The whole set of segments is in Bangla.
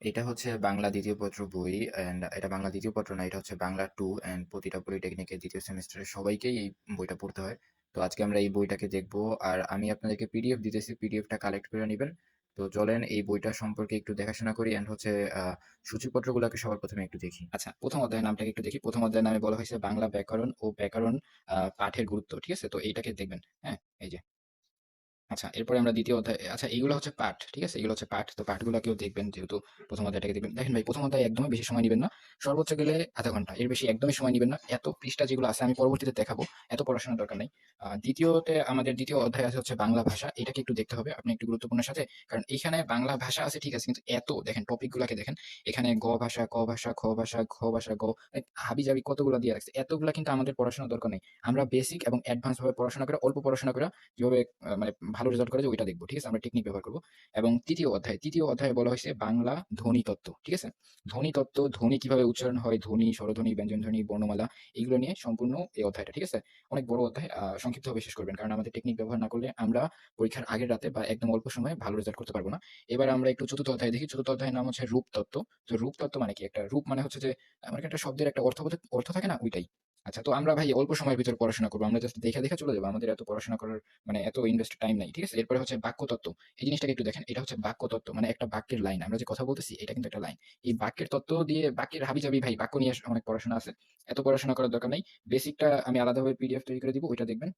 এটা হচ্ছে বাংলা ২য় পত্র বই অ্যান্ড এটা বাংলা ২য় পত্র না, এটা হচ্ছে বাংলা 2 অ্যান্ড প্রতিটা পলিটেকনিকের ২য় সেমেস্টারের সবাইকেই এই বইটা পড়তে হয়। তো আজকে আমরা এই বইটাকে দেখবো। আর আমি আপনাদেরকে পিডিএফ দিতেছি, পিডিএফটা কালেক্ট করে নিবেন। তো চলেন এই বইটা সম্পর্কে একটু দেখাশোনা করি অ্যান্ড হচ্ছে সূচিপত্রগুলোকে সবার ১ম এ একটু দেখি। আচ্ছা, ১ম অধ্যায়ের নামটাকে একটু দেখি। ১ম অধ্যায়ের নামে বলা হয়েছে বাংলা ব্যাকরণ ও ব্যাকরণ পাঠের গুরুত্ব। ঠিক আছে? তো এইটাকে দেখবেন। হ্যাঁ? এই যে আচ্ছা, এরপরে আমরা ২য় অধ্যায় আচ্ছা এইগুলো হচ্ছে পাঠ। ঠিক আছে? এগুলো হচ্ছে পাঠ। তো পাঠগুলাকেও দেখবেন যেহেতু ১ম অধ্যায়টাকে দেখবেন। দেখেন ভাই ১ম অধ্যায়ে একদমই বেশি সময় নিবেন না। সর্বোচ্চ গেলে ০.৫ ঘন্টা। এর বেশি একদমই সময় নিবেন না। এত পৃষ্ঠা যেগুলো আছে আমি পরবর্তীতে দেখাবো। এত পড়াশোনার দরকার নাই। ২য় আমাদের ২য় অধ্যায় আছে হচ্ছে বাংলা ভাষা। এটাকে একটু দেখতে হবে। আপনি একটু গুরুত্বপূর্ণের সাথে। কারণ এইখানে বাংলা ভাষা আছে ঠিক আছে কিন্তু এত দেখেন টপিক গুলাকে দেখেন। এখানে গ ভাষা, ক ভাষা, খ ভাষা, ঘ ভাষা, হাবিজাবি কতগুলা দিয়ে রাখছে। এতগুলা কিন্তু আমাদের পড়াশোনার দরকার নেই। আমরা বেসিক এবং অ্যাডভান্স ভাবে পড়াশোনা করে অল্প পড়াশোনা করে কিভাবে মানে ভালো রেজাল্ট করা যায় ওইটা দেখবো। ঠিক আছে? আমরা টেকনিক ব্যবহার করব। এবং ৩য় অধ্যায়ে বলা হয়েছে বাংলা ধ্বনি তত্ত্ব। ঠিক আছে? ধ্বনি তত্ত্ব, ধ্বনি কিভাবে উচ্চারণ হয়, ধ্বনি, স্বরধ্বনি, ব্যঞ্জনধ্বনি, বর্ণমালা এগুলো নিয়ে সম্পূর্ণ এই অধ্যায়টা। ঠিক আছে? অনেক বড় অধ্যায়। সংক্ষিপ্তভাবে শেষ করবেন। কারণ আমাদের টেকনিক ব্যবহার না করলে আমরা পরীক্ষার আগের রাতে বা একদম অল্প সময়ে ভালো রেজাল্ট করতে পারব না। এবার আমরা একটু ৪র্থ অধ্যায় দেখি। ৪র্থ অধ্যায়ের নাম হচ্ছে রূপতত্ত্ব। তো রূপতত্ত্ব মানে কি? একটা রূপ মানে হচ্ছে যে মানে একটা শব্দের একটা অর্থ থাকে না? ওইটাই। আচ্ছা, তো আমরা ভাই অল্প সময়ের ভিতরে পড়াশোনা করব। আমরা জাস্ট দেখে চলে যাব। আমাদের এত পড়াশোনা করার মানে এত ইনভেস্ট টাইম নাই। ঠিক আছে? এরপরে হচ্ছে বাক্যতত্ত্ব। এই জিনিসটাকে একটু দেখেন। এটা হচ্ছে বাক্যতত্ত্ব। মানে একটা বাক্যের লাইন। আমরা যে কথা বলতেছি এটা কিন্তু একটা লাইন। এই বাক্যের তত্ত্ব দিয়ে বাক্যের হাবিজাবি ভাই বাক্য নিয়ে অনেক পড়াশোনা আছে। এত পড়াশোনা করার দরকার নাই। বেসিকটা আমি আলাদাভাবে পিডিএফ তৈরি করে দিব। ওইটা দেখবেন।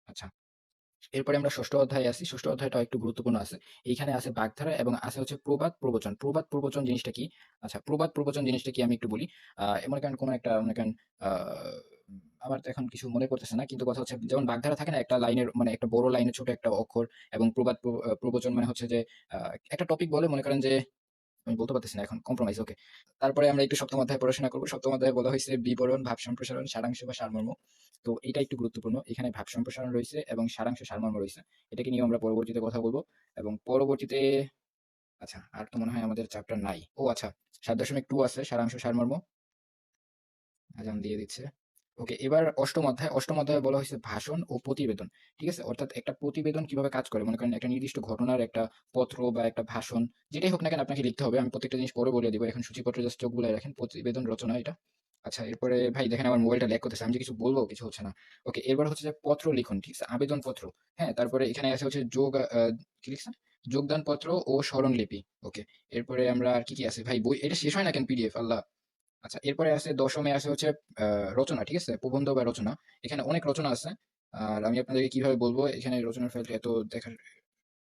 আচ্ছা। এরপরে আমরা ৬ষ্ঠ অধ্যায়ে আসি। ৬ষ্ঠ অধ্যায়টাও একটু গুরুত্বপূর্ণ আছে। এইখানে আছে বাগধারা এবং আছে হচ্ছে প্রবাদ প্রবচন। প্রবাদ প্রবচন জিনিসটা কি? আচ্ছা, প্রবাদ প্রবচন জিনিসটা কি আমি একটু বলি। মনে করেন কোন একটা মনে করেন আ আমার তো এখন কিছু মনে পড়তেছে না। কিন্তু কথা হচ্ছে যেমন বাগধারা থাকে না? একটা লাইনের মানে একটা বড় লাইনের ছোট একটা অক্ষর এবং প্রবাদ প্রবচন মানে হচ্ছে যে আ একটা টপিক বলে মনে করেন যে আমি বলতে পারতেছি না এখন কম্প্রোমাইজ ওকে। তারপরে আমরা একটু ৭ম অধ্যায়ে পড়াশোনা করব। ৭ম অধ্যায়ে বলা হইছে বিবরণ, ভাব সম্প্রসারণ, সারাংশ বা সারমর্ম। তো এইটা একটু গুরুত্বপূর্ণ। এখানে ভাব সম্প্রসারণ রইছে এবং সারাংশ সারমর্ম রইছে। এটাকে নিয়েও আমরা পরবর্তীতে কথা বলব এবং পরবর্তীতে আচ্ছা আর তো মনে হয় আমাদের চ্যাপ্টার নাই। ও আচ্ছা ৭.২ আছে সারাংশ সারমর্ম। আজান দিয়ে দিচ্ছে। ওকে, এবার ৮ম অধ্যায়। ৮ম অধ্যায়ে বলা হয়েছে ভাষণ ও প্রতিবেদন। ঠিক আছে? অর্থাৎ একটা প্রতিবেদন কিভাবে কাজ করে। মনে করেন একটা নির্দিষ্ট ঘটনার একটা পত্র বা একটা ভাষণ যেটাই হোক না কেন আপনাকে লিখতে হবে। আমি প্রত্যেকটা জিনিস পরে বলে দিব। এখন সূচিপত্রে জাস্ট চোখ বুলায় রাখেন। প্রতিবেদন রচনা এটা। আচ্ছা, এরপরে ভাই দেখেন আমার মোবাইলটা ল্যাগ করতেছে। আমি যে কিছু বলব কিছু হচ্ছে না। ওকে, এরপর হচ্ছে যে পত্র লিখন। ঠিক আছে? আবেদনপত্র। হ্যাঁ? তারপরে এখানে আছে হচ্ছে কি লিখছে? যোগদানপত্র ও স্মরণলিপি। ওকে। এরপরে আমরা আর কি আছে ভাই বই এটা শেষ হয় না কেন পিডিএফ আল্লাহ! আচ্ছা, এরপরে আছে ১০ম এ আছে হচ্ছে রচনা, ঠিক আছে? প্রবন্ধ বা রচনা। এখানে অনেক রচনা আছে। আর আমি আপনাদেরকে কিভাবে বলবো এখানে রচনার ফাইলটা এত দেখার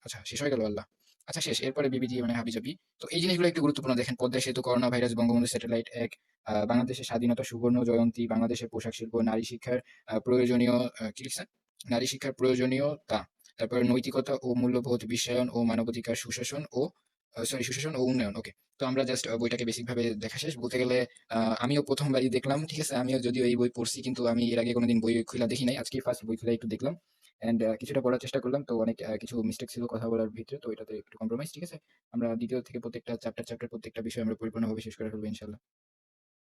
আচ্ছা শেষ হয়ে গেল আল্লাহ! আচ্ছা শেষ। এরপরে বিবিজি মানে হাবিজাবি। তো এই জিনিসগুলো একটু গুরুত্বপূর্ণ দেখেন। পদ্মা সেতু, করোনা ভাইরাস, বঙ্গবন্ধু স্যাটেলাইট ১, বাংলাদেশের স্বাধীনতা সুবর্ণ জয়ন্তী, বাংলাদেশের পোশাক শিল্প, নারী শিক্ষার প্রয়োজনীয় কি লিখছে? নারী শিক্ষার প্রয়োজনীয়তা। তারপরে নৈতিকতা ও মূল্যবোধ, বিশ্বায়ন ও মানবাধিকার, সুশাসন ও উন্নয়ন। ওকে। তো আমরা জাস্ট বইটাকে বেসিক ভাবে দেখা শেষ। বলতে গেলে আমিও ১ম বারই দেখলাম। ঠিক আছে? আমিও যদিও এই বই পড়ছি কিন্তু আমি এর আগে কোনদিন বই খুইলা দেখি নাই। আজকেই ফার্স্ট বই খুলে একটু দেখলাম। অ্যান্ড কিছুটা পড়ার চেষ্টা করলাম। তো অনেক কিছু মিস্টেক ছিল কথা বলার ভিতরে। তো এটাতে একটু কম্প্রোমাইজ। ঠিক আছে? আমরা ২য় থেকে প্রত্যেকটা চ্যাপ্টার প্রত্যেকটা বিষয় আমরা পরিপূর্ণভাবে শেষ করে ফেলব ইনশাআল্লাহ।